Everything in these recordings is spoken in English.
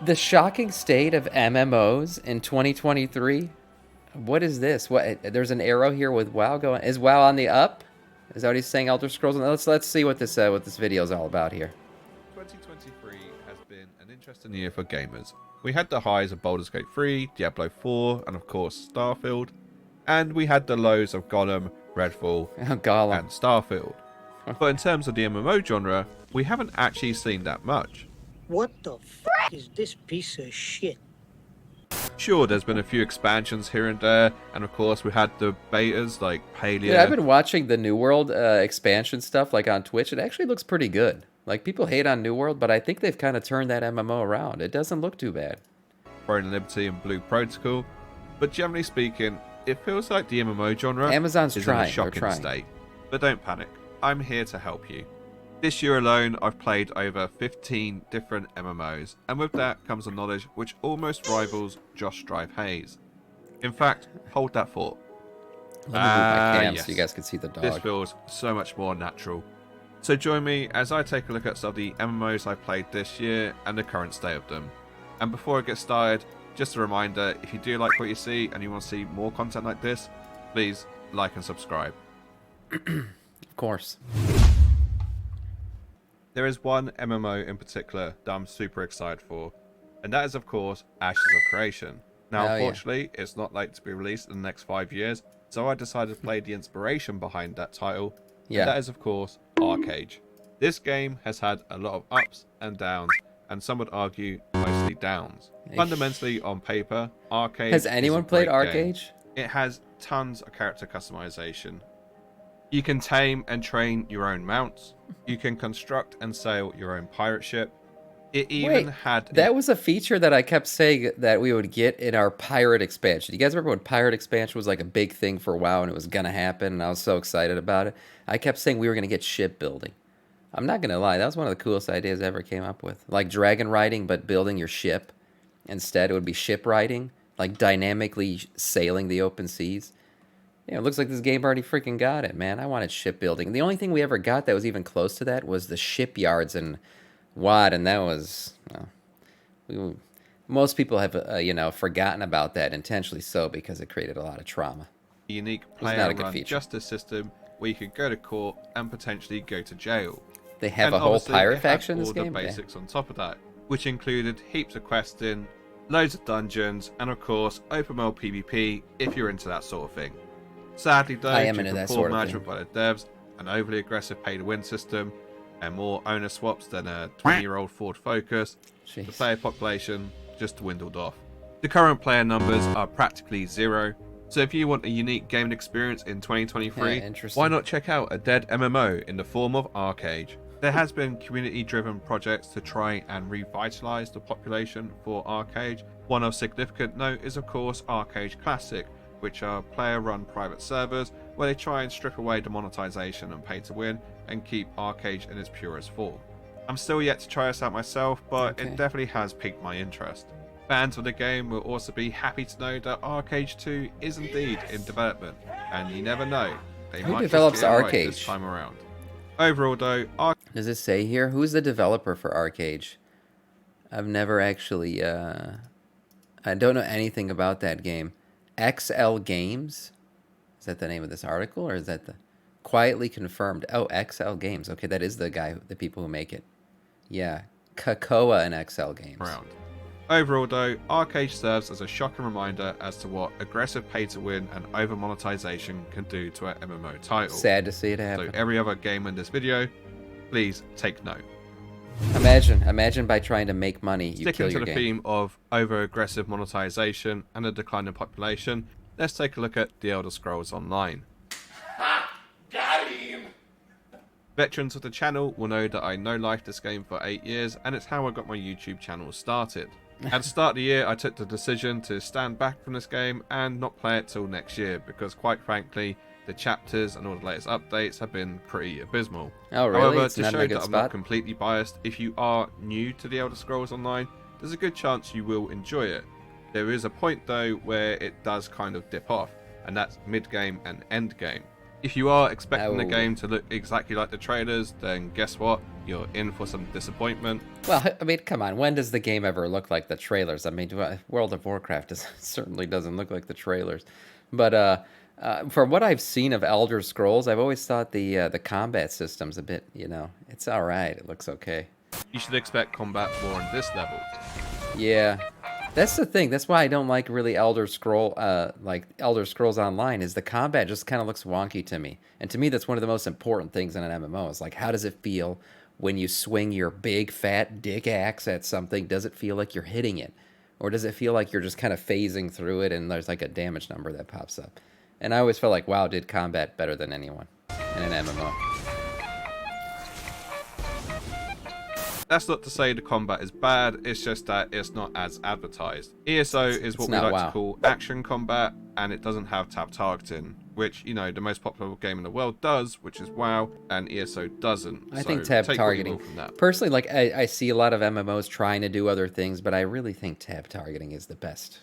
The shocking state of MMOs in 2023. What is this? What? There's an arrow here with WoW going. Is WoW on the up? Is that what he's saying? Elder Scrolls. Let's see what this video is all about here. 2023 has been an interesting year for gamers. We had the highs of Baldur's Gate 3, Diablo 4, and of course Starfield, and we had the lows of Gollum, Redfall, and Starfield. But in terms of the MMO genre, we haven't actually seen that much. What the f is this piece of shit? Sure, there's been a few expansions here and there, and of course we had the betas like Palea. Yeah, I've been watching the New World expansion stuff like on Twitch. It actually looks pretty good. Like, people hate on New World, but I think they've kind of turned that MMO around. It doesn't look too bad. Throne Liberty and Blue Protocol, but generally speaking, it feels like the MMO genre Amazon's is trying. in a shocking state. But don't panic, I'm here to help you. This year alone, I've played over 15 different MMOs, and with that comes a knowledge which almost rivals Josh Drive Hayes. In fact, hold that thought. Let me move my cam so you guys can see the dog. This feels so much more natural. So join me as I take a look at some of the MMOs I've played this year and the current state of them. And before I get started, just a reminder, if you do like what you see and you want to see more content like this, please like and subscribe. Of course. There is one MMO in particular that I'm super excited for, and that is of course Ashes of Creation. Now unfortunately, it's not like to be released in the next 5 years, so I decided to play the inspiration behind that title. And that is of course Arage. This game has had a lot of ups and downs, and some would argue mostly downs. Fundamentally, on paper, Arage has anyone played Arage? It has tons of character customization. You can tame and train your own mounts. You can construct and sail your own pirate ship. It even had... That was a feature that I kept saying that we would get in our pirate expansion. You guys remember when pirate expansion was like a big thing for WoW and it was going to happen, and I was so excited about it? I kept saying we were going to get shipbuilding. I'm not going to lie, that was one of the coolest ideas I ever came up with. Like dragon riding, but building your ship. Instead, it would be ship riding, like dynamically sailing the open seas. Yeah, it looks like this game already freaking got it, man. I wanted shipbuilding. The only thing we ever got that was even close to that was the shipyards and WoD, and that was... Well, most people have, forgotten about that, intentionally so, because it created a lot of trauma. A unique player-run justice system where you could go to court and potentially go to jail. They have a whole pirate faction in this game? All the basics on top of that, which included heaps of questing, loads of dungeons, and of course, open world PvP if you're into that sort of thing. Sadly though, due to poor management by the devs, an overly aggressive pay-to-win system, and more owner swaps than a 20-year-old Ford Focus, the player population just dwindled off. The current player numbers are practically zero, so if you want a unique gaming experience in 2023, why not check out a dead MMO in the form of Arage? There has been community-driven projects to try and revitalise the population for Arage. One of significant note is of course Arage Classic, which are player-run private servers where they try and strip away the monetization and pay-to-win and keep Arage in its purest form. I'm still yet to try this out myself, but it definitely has piqued my interest. Fans of the game will also be happy to know that Arage 2 is indeed in development, and you never know, they might just get it right this time around. Overall though, does it say here? Who's the developer for Arage? I've never actually, I don't know anything about that game. XL Games? Is that the name of this article, or is that the quietly confirmed? Oh, XL Games. Okay, that is the people who make it. Yeah, Kakoa and XL Games. Overall though, Arage serves as a shocking reminder as to what aggressive pay-to-win and over-monetization can do to an MMO title. Sad to see it happen. So every other game in this video, please take note. Imagine by trying to make money, you kill your game. Sticking to the theme of over-aggressive monetization and a decline in population, let's take a look at The Elder Scrolls Online. Got him! Veterans of the channel will know that I no-lifed this game for 8 years, and it's how I got my YouTube channel started. At the start of the year, I took the decision to stand back from this game and not play it till next year, because quite frankly, the chapters and all the latest updates have been pretty abysmal. Oh, really? However, to show that I'm not completely biased, if you are new to The Elder Scrolls Online, there's a good chance you will enjoy it. There is a point though where it does kind of dip off, and that's mid-game and end-game. If you are expecting the game to look exactly like the trailers, then guess what? you're in for some disappointment. Well, I mean, come on. When does the game ever look like the trailers? I mean, World of Warcraft certainly doesn't look like the trailers. But from what I've seen of Elder Scrolls, I've always thought the combat system's a bit, it's all right. It looks okay. You should expect combat more on this level. Yeah. That's the thing. That's why I don't like really Elder Scrolls Online, is the combat just kind of looks wonky to me. And to me, that's one of the most important things in an MMO. Is like, how does it feel when you swing your big fat dick axe at something? Does it feel like you're hitting it? Or does it feel like you're just kind of phasing through it and there's like a damage number that pops up? And I always felt like WoW did combat better than anyone in an MMO. That's not to say the combat is bad, it's just that it's not as advertised. ESO is what we like to call action combat, and it doesn't have tab targeting, which, the most popular game in the world does, which is WoW, and ESO doesn't. I think tab targeting, personally, like I see a lot of MMOs trying to do other things, but I really think tab targeting is the best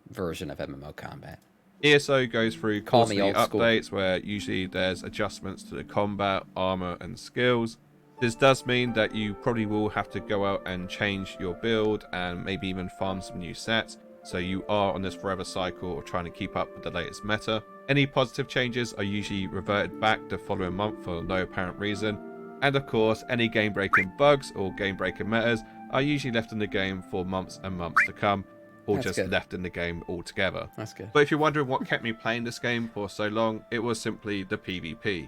version of MMO combat. ESO goes through quarterly updates where usually there's adjustments to the combat, armor, and skills. This does mean that you probably will have to go out and change your build and maybe even farm some new sets, so you are on this forever cycle of trying to keep up with the latest meta. Any positive changes are usually reverted back the following month for no apparent reason, and of course any game breaking bugs or game breaking metas are usually left in the game for months and months to come, or just left in the game altogether. That's good. But if you're wondering what kept me playing this game for so long, it was simply the PvP.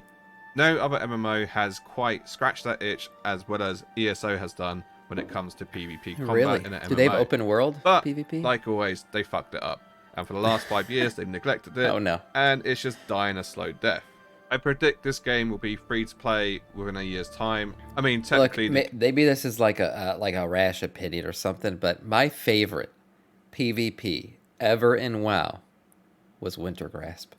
No other MMO has quite scratched that itch as well as ESO has done when it comes to PvP combat in an MMO. Do they have open world PvP? Like always, they fucked it up. And for the last 5 years, they've neglected it. Oh no. And it's just dying a slow death. I predict this game will be free to play within a year's time. I mean, technically... Look, maybe this is like a rash opinion or something, but my favorite PvP ever in WoW was Wintergrasp.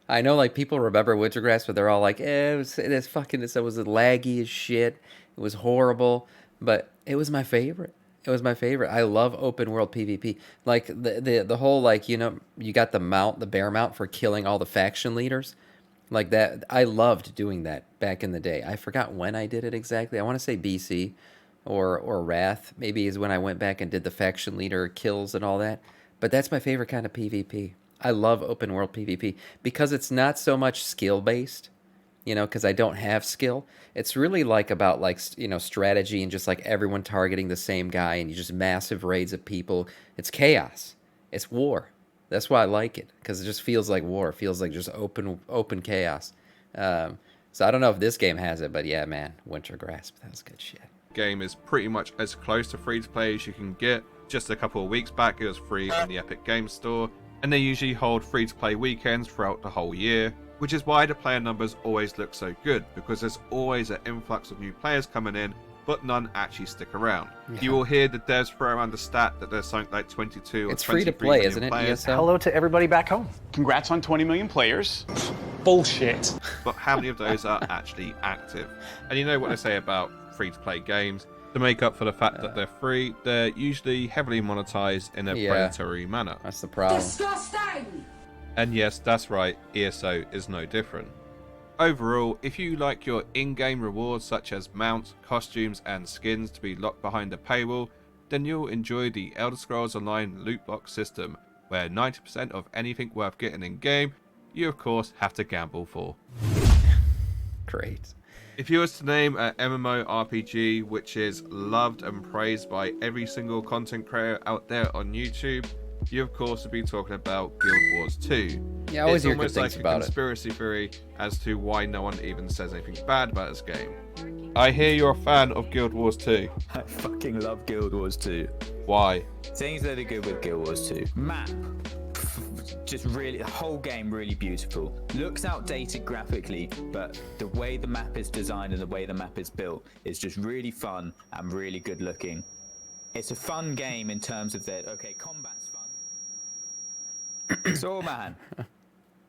I know, like, people remember Wintergrasp, but they're all like, it was laggy as shit. It was horrible, but it was my favorite. It was my favorite. I love open world PvP. Like, the whole, like, you got the bear mount for killing all the faction leaders. Like that, I loved doing that back in the day. I forgot when I did it exactly. I want to say BC or Wrath. Maybe is when I went back and did the faction leader kills and all that. But that's my favorite kind of PvP. I love open world PvP because it's not so much skill based, because I don't have skill. It's really about strategy and just like everyone targeting the same guy and you just massive raids of people. It's chaos. It's war. That's why I like it, because it just feels like war. It feels like just open chaos. So I don't know if this game has it, but yeah, man, Wintergrasp, that was good shit. Game is pretty much as close to free to play as you can get. Just a couple of weeks back, it was free on the Epic Games Store. And they usually hold free-to-play weekends throughout the whole year, which is why the player numbers always look so good, because there's always an influx of new players coming in, but none actually stick around. Yeah. You will hear the devs throw around the stat that there's something like 22 or 23 million players. It's free to play, isn't it? ESL? Hello to everybody back home. Congrats on 20 million players. Bullshit. But how many of those are actually active? And you know what they say about free-to-play games? To make up for the fact that they're free, they're usually heavily monetized in a predatory manner. That's the problem. Disgusting! And yes, that's right, ESO is no different. Overall, if you like your in-game rewards such as mounts, costumes, and skins to be locked behind a paywall, then you'll enjoy the Elder Scrolls Online loot box system, where 90% of anything worth getting in-game, you of course have to gamble for. Great. If you was to name an MMORPG which is loved and praised by every single content creator out there on YouTube, you of course would be talking about Guild Wars 2. Yeah, I always hear good things about it. It's almost like a conspiracy theory as to why no one even says anything bad about this game. I hear you're a fan of Guild Wars 2. I fucking love Guild Wars 2. Why? Things that are good with Guild Wars 2. Map. Just really, the whole game really beautiful. Looks outdated graphically, but the way the map is designed and the way the map is built is just really fun and really good looking. It's a fun game in terms of that. Okay, combat's fun.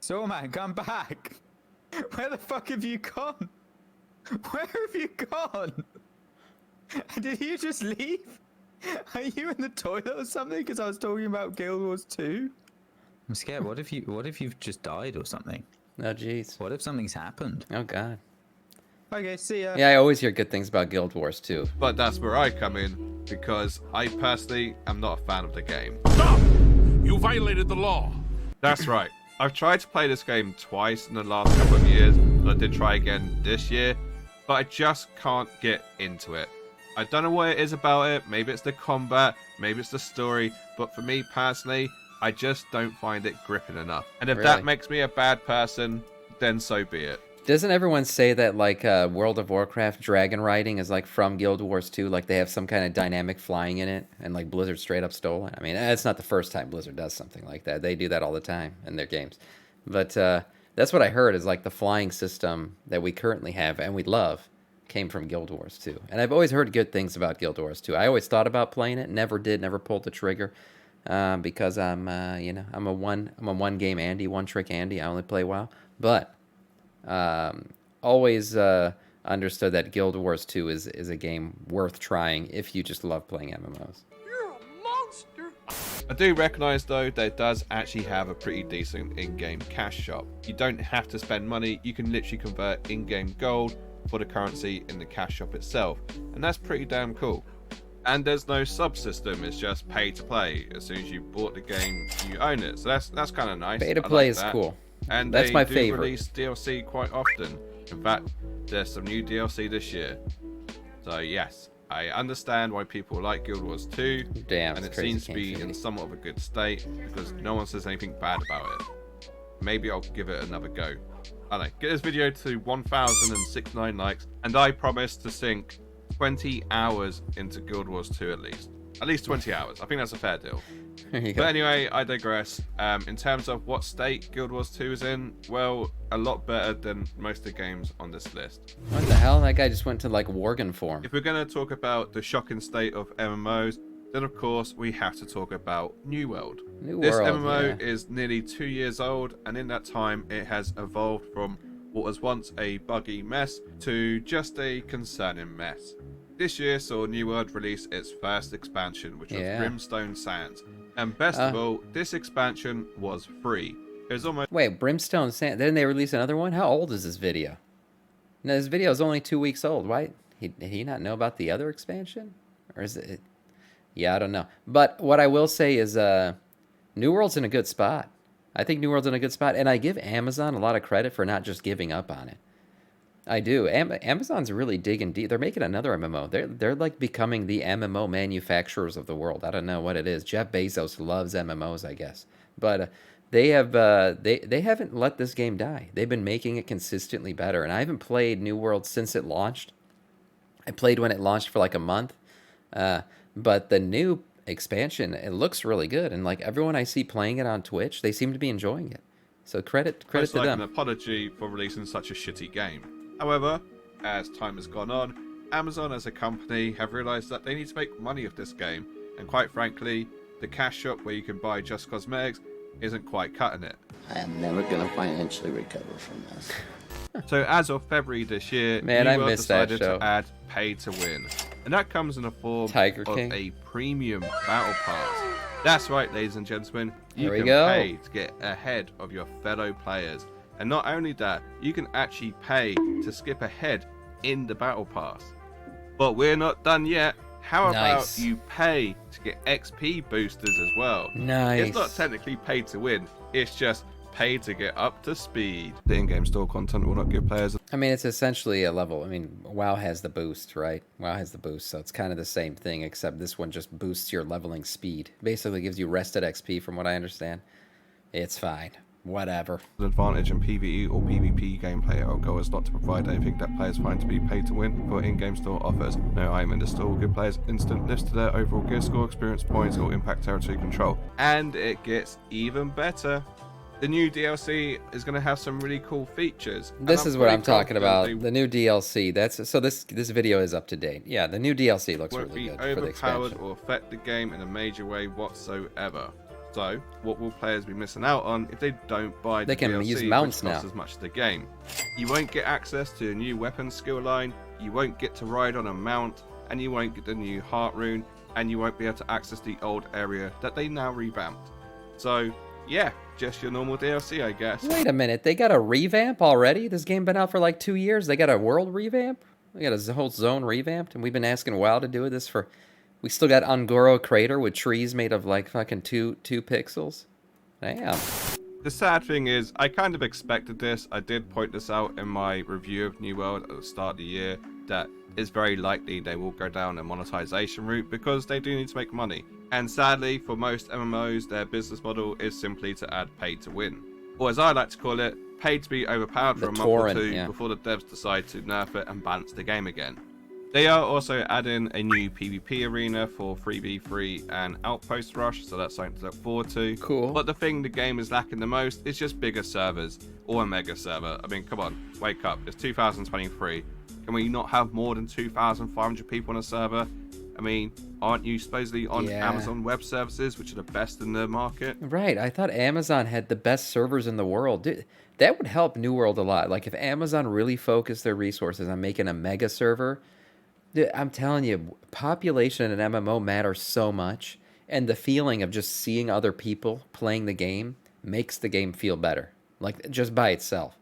Soulman, come back. Where the fuck have you gone? Where have you gone? Did you just leave? Are you in the toilet or something? Because I was talking about Guild Wars 2. I'm scared. What if you've just died or something? Oh, jeez. What if something's happened? Oh, God. Okay, see ya. Yeah, I always hear good things about Guild Wars 2. But that's where I come in, because I personally am not a fan of the game. Stop! You violated the law. That's right. I've tried to play this game twice in the last couple of years, and I did try again this year, but I just can't get into it. I don't know what it is about it. Maybe it's the combat, maybe it's the story, but for me personally, I just don't find it gripping enough. And if that makes me a bad person, then so be it. Doesn't everyone say that, like, World of Warcraft dragon riding is, like, from Guild Wars 2? Like, they have some kind of dynamic flying in it, and, like, Blizzard straight up stole it? I mean, it's not the first time Blizzard does something like that. They do that all the time in their games. But that's what I heard, is, like, the flying system that we currently have, and we love, came from Guild Wars 2. And I've always heard good things about Guild Wars 2. I always thought about playing it, never pulled the trigger, because I'm, I'm a one-game Andy, one-trick Andy. I only play WoW. But... always understood that Guild Wars 2 is a game worth trying if you just love playing MMOs. You're a monster. I do recognise though that it does actually have a pretty decent in-game cash shop. You don't have to spend money, you can literally convert in-game gold for the currency in the cash shop itself, and that's pretty damn cool. And there's no subsystem, it's just pay to play. As soon as you bought the game, you own it, so that's kind of nice. Pay to play is cool. And that's my do favorite. Release DLC quite often. In fact, there's some new DLC this year. So yes, I understand why people like Guild Wars 2. Damn, and it seems to be in somewhat of a good state because no one says anything bad about it. Maybe I'll give it another go. I don't know, get this video to 1,069 likes, and I promise to sink 20 hours into Guild Wars 2 at least. At least 20 hours. I think that's a fair deal. But anyway, I digress. In terms of what state Guild Wars 2 is in, well, a lot better than most of the games on this list. What the hell? That guy just went to, like, Worgen form. If we're going to talk about the shocking state of MMOs, then of course we have to talk about New World. This MMO is nearly 2 years old, and in that time it has evolved from what was once a buggy mess to just a concerning mess. This year saw New World release its first expansion, which was Brimstone Sands. And best of all, this expansion was free. It was almost... Wait, Brimstone Sands? Didn't they release another one? How old is this video? No, this video is only 2 weeks old. Why? Did he not know about the other expansion? Or is it... Yeah, I don't know. But what I will say is New World's in a good spot. I think New World's in a good spot. And I give Amazon a lot of credit for not just giving up on it. I do. Amazon's really digging deep. They're making another MMO. They're like becoming the MMO manufacturers of the world. I don't know what it is. Jeff Bezos loves MMOs, I guess. But they haven't let this game die. They've been making it consistently better. And I haven't played New World since it launched. I played when it launched for like a month. But the new expansion, it looks really good. And like everyone I see playing it on Twitch, they seem to be enjoying it. So credit to them. An apology for releasing such a shitty game. However, as time has gone on, Amazon as a company have realised that they need to make money off this game, and quite frankly, the cash shop where you can buy just cosmetics isn't quite cutting it. I am never gonna financially recover from this. So as of February this year, Man, New I World missed that decided show. to add pay to win, and that comes in the form Tiger of King. a premium battle pass. That's right, ladies and gentlemen, you There we can go. pay to get ahead of your fellow players. And not only that, you can actually pay to skip ahead in the battle pass. But we're not done yet. How about you pay to get XP boosters as well? Nice. It's not technically pay to win, it's just pay to get up to speed. The in-game store content will not give players... I mean, it's essentially a level. I mean, WoW has the boost, right? WoW has the boost, so it's kind of the same thing, except this one just boosts your leveling speed. Basically gives you rested XP, from what I understand. It's fine. Whatever. An advantage in PvE or PvP gameplay. Our goal is not to provide anything that players find to be pay to win for in-game store offers. No item in the store will give players instant lifts to their overall gear score, experience points, or impact territory control. And it gets even better. The new DLC is going to have some really cool features. This is what I'm talking about. The new DLC. This video is up to date. Yeah, the new DLC looks really good for the expansion. Overpowered or affect the game in a major way whatsoever. So, what will players be missing out on if they don't buy the DLC, can use mounts which costs now. as much as the game? You won't get access to a new weapon skill line, you won't get to ride on a mount, and you won't get the new heart rune, and you won't be able to access the old area that they now revamped. So, yeah, just your normal DLC, I guess. Wait a minute, they got a revamp already? This game been out for like 2 years. They got a world revamp? They got a whole zone revamped, and we've been asking WoW to do this for... We still got Ungoro Crater with trees made of like fucking two pixels. Damn. The sad thing is, I kind of expected this. I did point this out in my review of New World at the start of the year, that it's very likely they will go down a monetization route because they do need to make money. And sadly, for most MMOs, their business model is simply to add pay to win. Or as I like to call it, pay to be overpowered for a month or two before the devs decide to nerf it and balance the game again. They are also adding a new PvP arena for 3v3 and Outpost Rush, so that's something to look forward to. Cool. But the thing the game is lacking the most is just bigger servers, or a mega server. I mean, come on, wake up, it's 2023. Can we not have more than 2,500 people on a server? I mean, aren't you supposedly on Amazon Web Services, which are the best in the market? Right, I thought Amazon had the best servers in the world. Dude, that would help New World a lot. Like, if Amazon really focused their resources on making a mega server... Dude, I'm telling you, population in an MMO matters so much, and the feeling of just seeing other people playing the game makes the game feel better, like just by itself.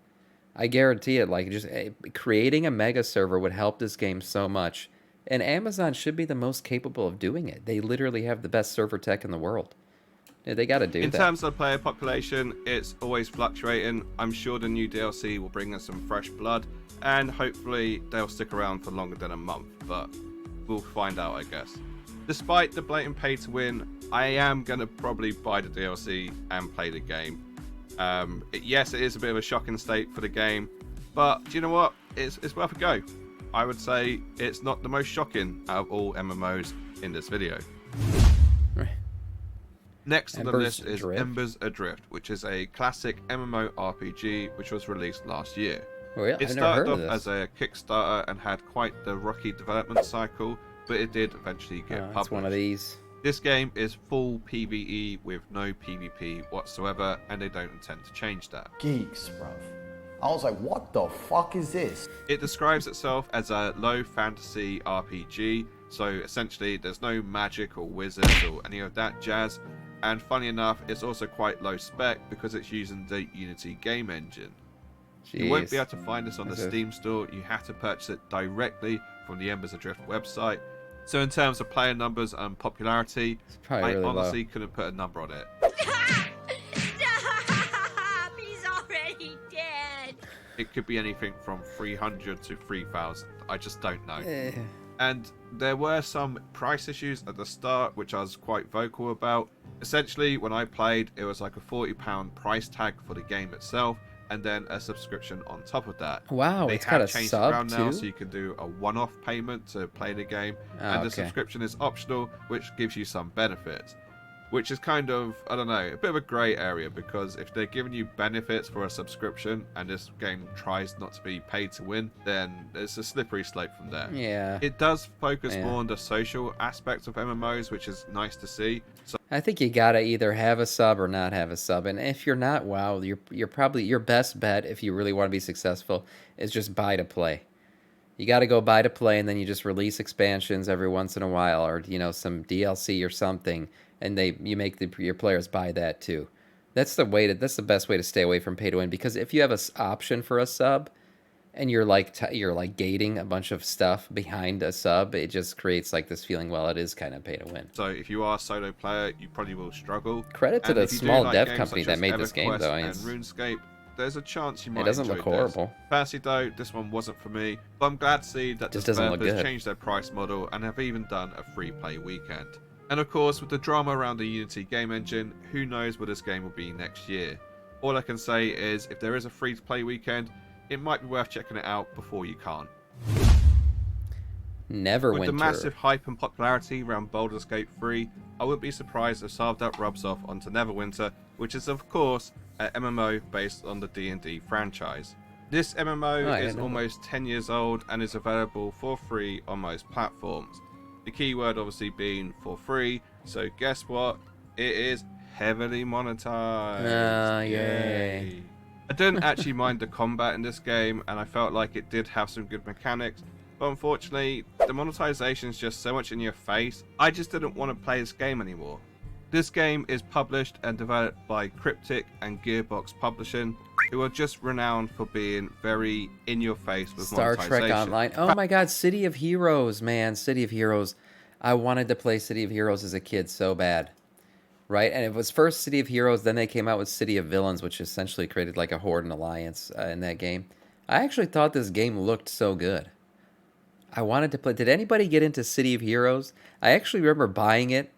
I guarantee it, like just creating a mega server would help this game so much, and Amazon should be the most capable of doing it. They literally have the best server tech in the world. Yeah, they got to do that. In terms of player population, it's always fluctuating. I'm sure the new DLC will bring us some fresh blood, and hopefully they'll stick around for longer than a month, but we'll find out, I guess. Despite the blatant pay to win, I am going to probably buy the DLC and play the game. Yes, it is a bit of a shocking state for the game, but do you know what? It's worth a go. I would say it's not the most shocking out of all MMOs in this video. Next on the list is Embers Adrift, which is a classic MMORPG which was released last year. It started off as a Kickstarter and had quite the rocky development cycle, but it did eventually get published. It's one of these. This game is full PvE with no PvP whatsoever, and they don't intend to change that. Geeks, bruv. I was like, what the fuck is this? It describes itself as a low fantasy RPG, so essentially there's no magic or wizards or any of that jazz, and funny enough, it's also quite low spec because it's using the Unity game engine. Jeez. You won't be able to find this on the Steam store. You have to purchase it directly from the Embers Adrift website. So in terms of player numbers and popularity, I really honestly couldn't put a number on it. Stop! He's already dead. It could be anything from 300 to 3,000. I just don't know. And there were some price issues at the start, which I was quite vocal about. Essentially, when I played, it was like a £40 price tag for the game itself, and then a subscription on top of that. Wow, they it's got a changed sub around now, too? so you can do a one-off payment to play the game, and the subscription is optional, which gives you some benefits. Which is kind of, I don't know, a bit of a grey area, because if they're giving you benefits for a subscription, and this game tries not to be paid to win, then it's a slippery slope from there. Yeah. It does focus more on the social aspects of MMOs, which is nice to see. So I think you gotta either have a sub or not have a sub, and if you're not WoW, you're probably your best bet if you really want to be successful is just buy to play. You got to go buy to play, and then you just release expansions every once in a while, or some DLC or something, and you make your players buy that too. That's the best way to stay away from pay to win, because if you have an option for a sub, and you're like gating a bunch of stuff behind a sub, it just creates like this feeling, well, it is kind of pay to win. So if you are a solo player, you probably will struggle. Credit to the small dev company that made this game, though. And RuneScape, there's a chance you might. It doesn't look horrible. Personally, though, this one wasn't for me. But I'm glad to see that the developers changed their price model and have even done a free play weekend. And of course, with the drama around the Unity game engine, who knows where this game will be next year. All I can say is, if there is a free to play weekend, it might be worth checking it out before you can't. Neverwinter. With the massive hype and popularity around Baldur's Gate 3, I wouldn't be surprised if some of that rubs off onto Neverwinter, which is of course an MMO based on the D&D franchise. This MMO is almost 10 years old and is available for free on most platforms. The keyword obviously being for free, so guess what? It is heavily monetized. Yay. I didn't actually mind the combat in this game, and I felt like it did have some good mechanics, but unfortunately, the monetization is just so much in your face, I just didn't want to play this game anymore. This game is published and developed by Cryptic and Gearbox Publishing, who are just renowned for being very in-your-face with Star monetization. Trek Online. Oh my God, City of Heroes, man, City of Heroes. I wanted to play City of Heroes as a kid so bad, right? And it was first City of Heroes, then they came out with City of Villains, which essentially created like a Horde and Alliance in that game. I actually thought this game looked so good. I wanted to play. Did anybody get into City of Heroes? I actually remember buying it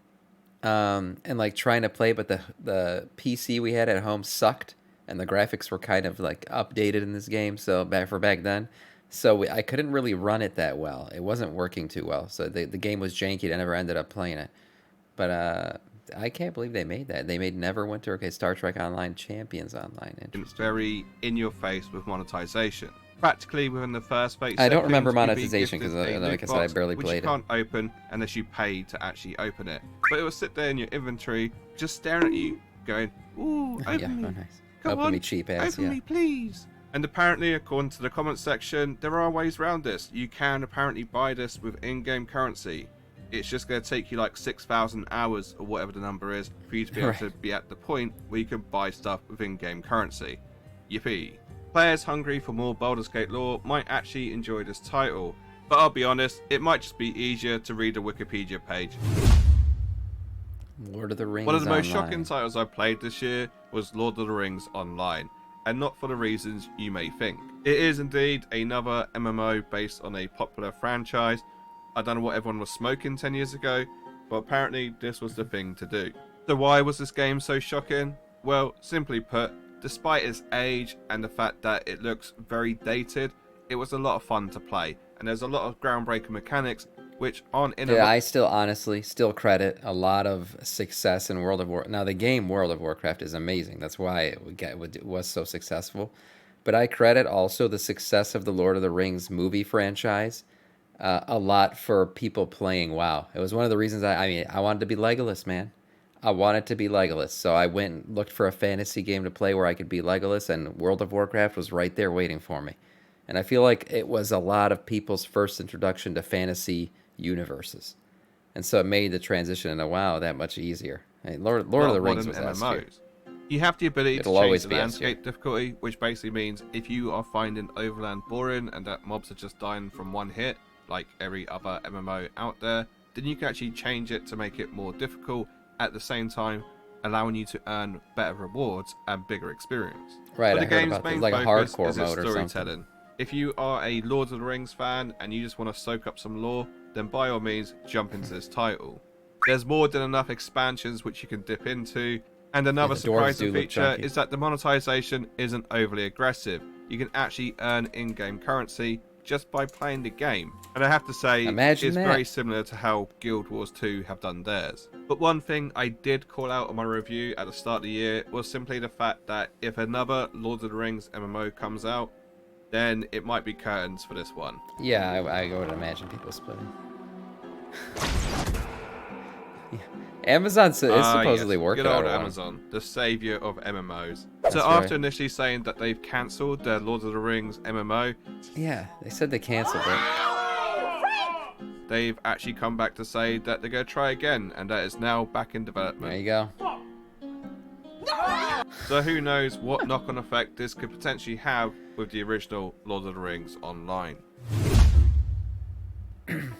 and like trying to play, but the PC we had at home sucked, and the graphics were kind of like updated in this game. So back then, so I couldn't really run it that well. It wasn't working too well. So the game was janky. I never ended up playing it. But I can't believe they made that. They made Neverwinter. Okay, Star Trek Online, Champions Online. It's very in your face with monetization. Practically within the first 8 seconds, I don't remember monetization because, like I said, I barely played it. Which you can't open unless you pay to actually open it. But it will sit there in your inventory, just staring at you, going, "Ooh, open me, oh, nice. come Open on, me, cheap ass, open me, please." And apparently, according to the comments section, there are ways around this. You can apparently buy this with in-game currency. It's just going to take you like 6,000 hours or whatever the number is for you to be able to be at the point where you can buy stuff with in-game currency. Yippee. Players hungry for more Baldur's Gate lore might actually enjoy this title, but I'll be honest, it might just be easier to read a Wikipedia page. Lord of the Rings One of the most Online. shocking titles I played this year was Lord of the Rings Online, and not for the reasons you may think. It is indeed another MMO based on a popular franchise. I don't know what everyone was smoking 10 years ago, but apparently this was the thing to do. So why was this game so shocking? Well, simply put, despite its age and the fact that it looks very dated, it was a lot of fun to play, and there's a lot of groundbreaking mechanics which aren't in I still honestly credit a lot of success in World of War. Now the game World of Warcraft is amazing. That's why it was so successful. But I credit also the success of the Lord of the Rings movie franchise a lot for people playing WoW. It was one of the reasons I wanted to be Legolas, man. I wanted to be Legolas, so I went and looked for a fantasy game to play where I could be Legolas, and World of Warcraft was right there waiting for me. And I feel like it was a lot of people's first introduction to fantasy universes. And so it made the transition into WoW that much easier. I mean, Lord of the Rings was MMOs. You have the ability It'll to always change the be landscape difficulty, which basically means if you are finding Overland boring and that mobs are just dying from one hit, like every other MMO out there, then you can actually change it to make it more difficult, at the same time allowing you to earn better rewards and bigger experience. Right, but the I heard game's about main like a focus hardcore is its mode or something. storytelling. If you are a Lord of the Rings fan and you just want to soak up some lore, then by all means jump into this title. There's more than enough expansions which you can dip into, and another surprising feature is that the monetization isn't overly aggressive. You can actually earn in-game currency just by playing the game. And I have to say, it's very similar to how Guild Wars 2 have done theirs. But one thing I did call out on my review at the start of the year was simply the fact that if another Lord of the Rings MMO comes out, then it might be curtains for this one. Yeah, I would imagine people splitting. Amazon is supposedly working good old on Amazon, the savior of MMOs. So after initially saying that they've cancelled their Lord of the Rings MMO, yeah, they said they cancelled it. They've actually come back to say that they're going to try again, and that is now back in development. There you go. So who knows what knock-on effect this could potentially have with the original Lord of the Rings Online.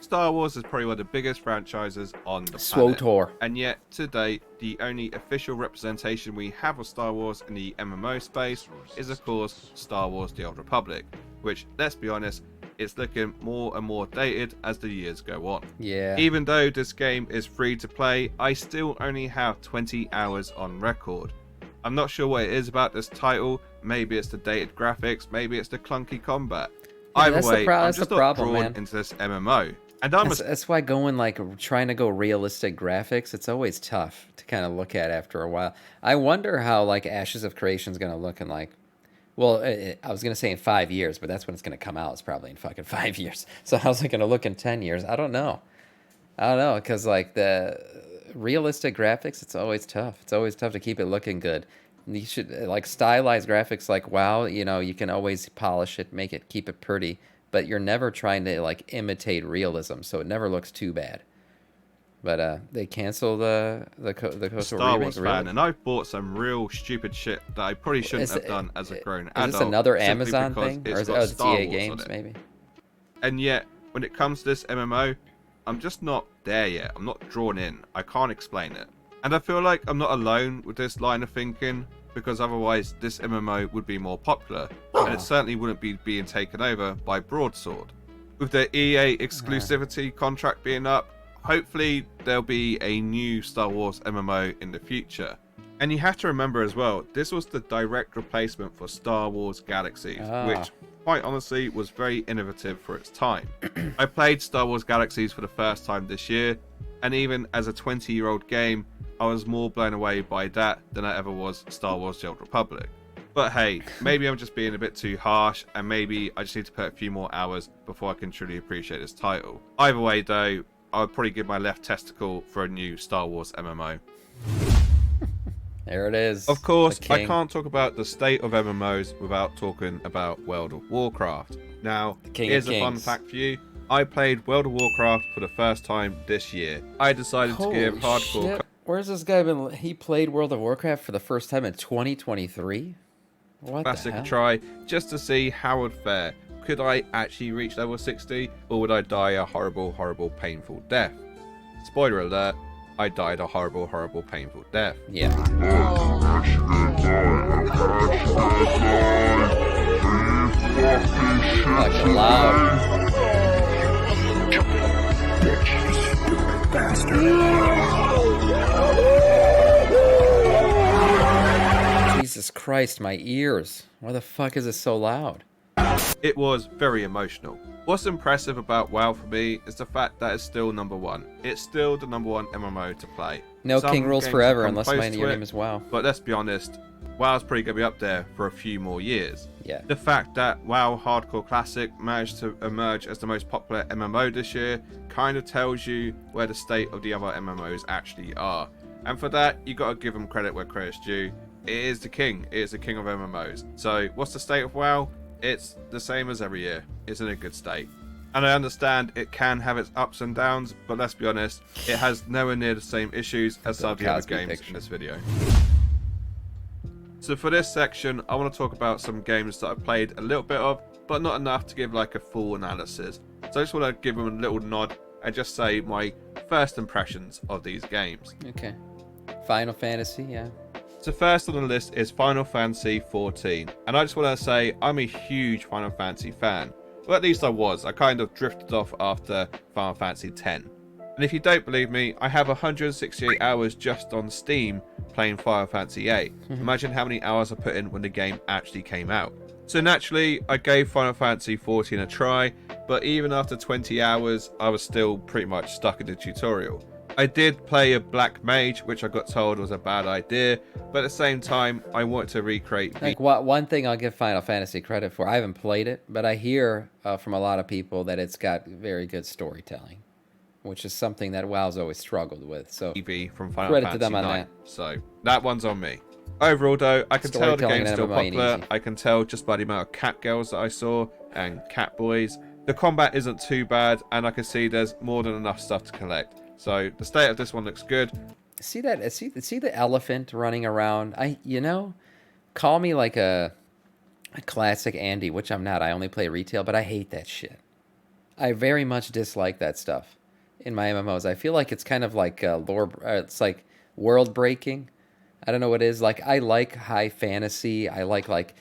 Star Wars is probably one of the biggest franchises on the planet. SWTOR. And yet, to date, the only official representation we have of Star Wars in the MMO space is, of course, Star Wars The Old Republic, which, let's be honest, is looking more and more dated as the years go on. Yeah. Even though this game is free to play, I still only have 20 hours on record. I'm not sure what it is about this title. Maybe it's the dated graphics, maybe it's the clunky combat. Yeah, Either way, I'm just not drawn man. into this MMO. And that's why trying to go realistic graphics, it's always tough to kind of look at after a while. I wonder how like Ashes of Creation is going to look in I was going to say in 5 years, but that's when it's going to come out. It's probably in fucking 5 years. So how's it going to look in 10 years? I don't know, because like the realistic graphics, it's always tough. It's always tough to keep it looking good. You should like stylized graphics like WoW, you can always polish it, keep it pretty, but you're never trying to like imitate realism, so it never looks too bad. But they canceled the Coastal Star remake. Wars Really? fan, and I've bought some real stupid shit that I probably shouldn't have done as a grown adult. Is this another simply Amazon because thing, it's or is got it Star EA Wars on Games it. maybe? And yet, when it comes to this MMO, I'm just not there yet. I'm not drawn in. I can't explain it. And I feel like I'm not alone with this line of thinking, because otherwise this MMO would be more popular, and it certainly wouldn't be being taken over by Broadsword. With the EA exclusivity contract being up, hopefully there'll be a new Star Wars MMO in the future. And you have to remember as well, this was the direct replacement for Star Wars Galaxies, which quite honestly was very innovative for its time. I played Star Wars Galaxies for the first time this year, and even as a 20-year-old game, I was more blown away by that than I ever was Star Wars The Old Republic. But hey, maybe I'm just being a bit too harsh, and maybe I just need to put a few more hours before I can truly appreciate this title. Either way though, I would probably give my left testicle for a new Star Wars MMO. There it is. Of course, I can't talk about the state of MMOs without talking about World of Warcraft. Now, here's a fun fact for you. I played World of Warcraft for the first time this year. I decided to give hardcore... Shit. Where's this guy been? He played World of Warcraft for the first time in 2023? What classic the hell? try, just to see how it would fare. Could I actually reach level 60, or would I die a horrible, horrible, painful death? Spoiler alert, I died a horrible, horrible, painful death. Yeah. Fucking loud. Jesus Christ, my ears. Why the fuck is it so loud? It was very emotional. What's impressive about WoW for me is the fact that it's still #1. It's still the #1 MMO to play. No Some king rules games forever come unless close your to name it, is WoW. But let's be honest, WoW's probably going to be up there for a few more years. Yeah. The fact that WoW Hardcore Classic managed to emerge as the most popular MMO this year kind of tells you where the state of the other MMOs actually are. And for that, you got to give them credit where credit's due. It is the king. It is the king of MMOs. So what's the state of WoW? It's the same as every year. It's in a good state. And I understand it can have its ups and downs, but let's be honest, it has nowhere near the same issues as some of the other games in this video. So for this section, I want to talk about some games that I've played a little bit of, but not enough to give like a full analysis. So I just want to give them a little nod and just say my first impressions of these games. Okay. Final Fantasy, yeah. So first on the list is Final Fantasy XIV, and I just want to say I'm a huge Final Fantasy fan. Well, at least I was. I kind of drifted off after Final Fantasy X. And if you don't believe me, I have 168 hours just on Steam playing Final Fantasy VIII. Imagine how many hours I put in when the game actually came out. So naturally, I gave Final Fantasy XIV a try, but even after 20 hours, I was still pretty much stuck in the tutorial. I did play a black mage, which I got told was a bad idea, but at the same time, I wanted to recreate... Like, one thing I'll give Final Fantasy credit for, I haven't played it, but I hear from a lot of people that it's got very good storytelling, which is something that WoW's always struggled with. So from Final credit Fantasy to them on IX. that. So that one's on me. Overall, though, I can tell the game's still Storytelling in MMO popular. ain't easy. I can tell just by the amount of cat girls that I saw and cat boys. The combat isn't too bad, and I can see there's more than enough stuff to collect. So the state of this one looks good. See that? See the elephant running around? Call me like a classic Andy, which I'm not. I only play retail, but I hate that shit. I very much dislike that stuff in my MMOs. I feel like it's kind of like lore. It's like world breaking. I don't know what it is. Like, I like high fantasy. I like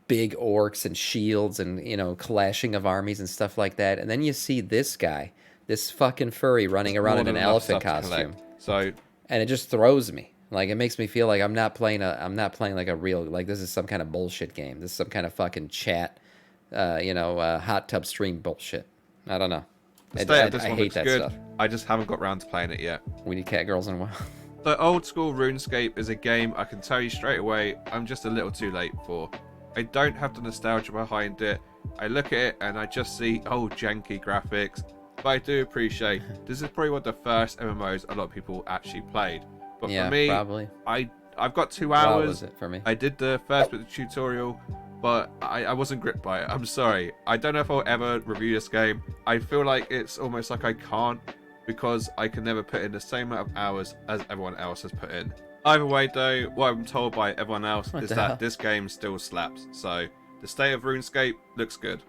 big orcs and shields and, clashing of armies and stuff like that. And then you see this guy, this fucking furry running around in an elephant costume. So, and it just throws me. Like, it makes me feel like I'm not playing like a real, like, this is some kind of bullshit game. This is some kind of fucking chat, hot tub stream bullshit. I don't know. the state of this I one hate looks that good. stuff. I just haven't got around to playing it yet. We need cat girls in WoW. The old school RuneScape is a game I can tell you straight away I'm just a little too late for. I don't have the nostalgia behind it. I look at it and I just see old janky graphics. But I do appreciate this is probably one of the first MMOs a lot of people actually played. But Yeah, for me, probably. I've got 2 WoW hours. was it for me. I did the first bit of the tutorial, but I wasn't gripped by it. I'm sorry. I don't know if I'll ever review this game. I feel like it's almost like I can't because I can never put in the same amount of hours as everyone else has put in. Either way though, what I'm told by everyone else is that this game still slaps. So the state of RuneScape looks good.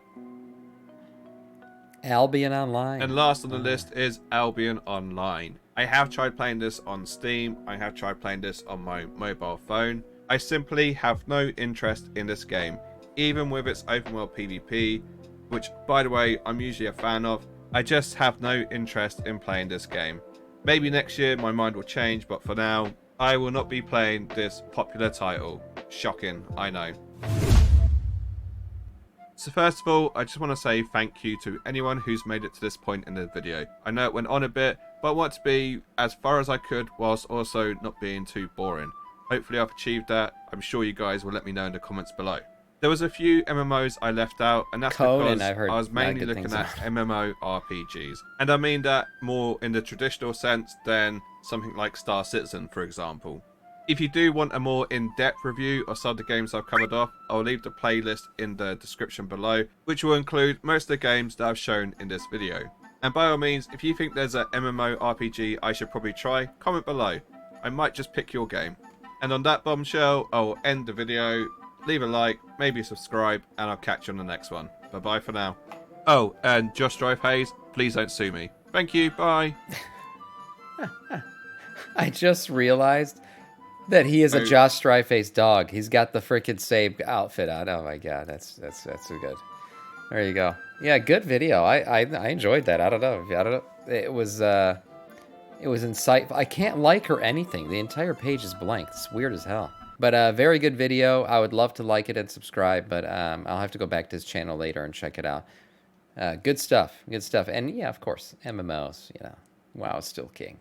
Albion Online. And last on the list is Albion Online. I have tried playing this on Steam. I have tried playing this on my mobile phone. I simply have no interest in this game, even with its open world PvP, which by the way, I'm usually a fan of. I just have no interest in playing this game. Maybe next year my mind will change, but for now, I will not be playing this popular title. Shocking, I know. So first of all, I just want to say thank you to anyone who's made it to this point in the video. I know it went on a bit, but I want to be as far as I could whilst also not being too boring. Hopefully I've achieved that. I'm sure you guys will let me know in the comments below. There was a few MMOs I left out, and that's because I was mainly looking at MMORPGs. And I mean that more in the traditional sense than something like Star Citizen, for example. If you do want a more in-depth review of some of the games I've covered off, I'll leave the playlist in the description below, which will include most of the games that I've shown in this video. And by all means, if you think there's an MMORPG I should probably try, comment below. I might just pick your game. And on that bombshell, I'll end the video. Leave a like, maybe subscribe, and I'll catch you on the next one. Bye-bye for now. Oh, and Just Drive Haze, please don't sue me. Thank you, bye. I just realized that he is a Josh Stryface dog. He's got the freaking same outfit on. Oh my god, that's so good. There you go. Yeah, good video. I enjoyed that. I don't know. It was insightful. I can't like or anything. The entire page is blank. It's weird as hell. But very good video. I would love to like it and subscribe, but I'll have to go back to his channel later and check it out. Good stuff. Good stuff. And yeah, of course, MMOs, you know. WoW is still king.